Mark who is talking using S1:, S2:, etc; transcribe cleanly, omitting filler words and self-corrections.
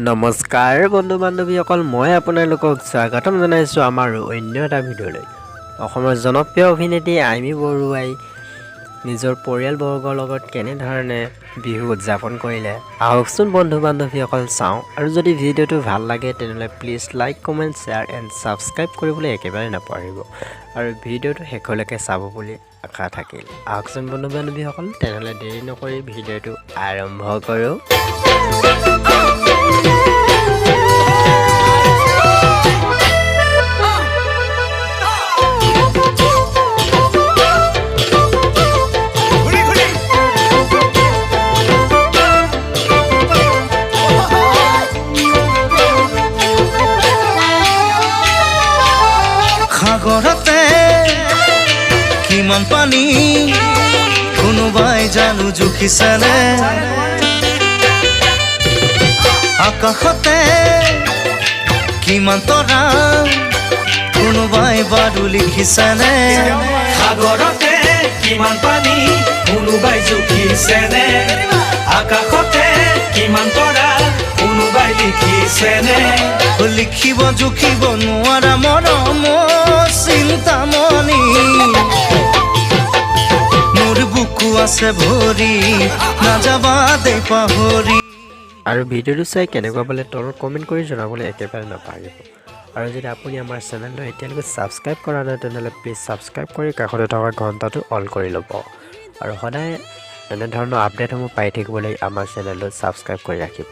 S1: নমস্কাৰ বন্ধু বান্ধৱীসকল, মই আপোনালোকক স্বাগতম জনাইছোঁ আমাৰ অন্য এটা ভিডিঅ'লৈ। অসমৰ জনপ্ৰিয় অভিনেত্ৰী আইমী বৰুৱাই নিজৰ পৰিয়ালবৰ্গৰ লগত কেনেধৰণে বিহু উদযাপন কৰিলে আহকচোন বন্ধু বান্ধৱীসকল চাওঁ। আৰু যদি ভিডিঅ'টো ভাল লাগে তেনেহ'লে please like comment share and subscribe কৰিবলৈ একেবাৰে নাপাহৰিব আৰু ভিডিঅ'টো শেষলৈকে চাব বুলি আশা থাকিল। আহকচোন বন্ধু বান্ধৱীসকল, তেনেহ'লে দেৰি নকৰি ভিডিঅ'টো আৰম্ভ কৰোঁ।
S2: সাগৰতে কিমান পানী কোনোবাই জানো জুখিছেনে, আকাশতে কিমান তৰা কোনোবাই বাৰু লিখিছেনে,
S3: সাগৰতে কিমান পানী কোনোবাই জুখিছেনে, আকাশতে কিমান তৰা কোনোবাই লিখিছেনে।
S2: লিখিব জুখিব নোৱাৰা মৰম চিন্তামণি, মোৰ বুকু আছে ভৰি নাযাবা দে পাহৰি।
S1: আৰু ভিডিঅ'টো চাই কেনেকুৱা পালে তলত কমেণ্ট কৰি জনাবলৈ একেবাৰে নাপাহৰিব। আৰু যদি আপুনি আমাৰ চেনেলটো এতিয়ালৈকে ছাবস্ক্ৰাইব কৰা নাই তেনেহ'লে প্লিজ ছাবস্ক্ৰাইব কৰি কাষতে থকা ঘণ্টাটো অন কৰি ল'ব আৰু সদায় এনেধৰণৰ আপডেটসমূহ পাই থাকিবলৈ আমাৰ চেনেলটো ছাবস্ক্ৰাইব কৰি ৰাখিব।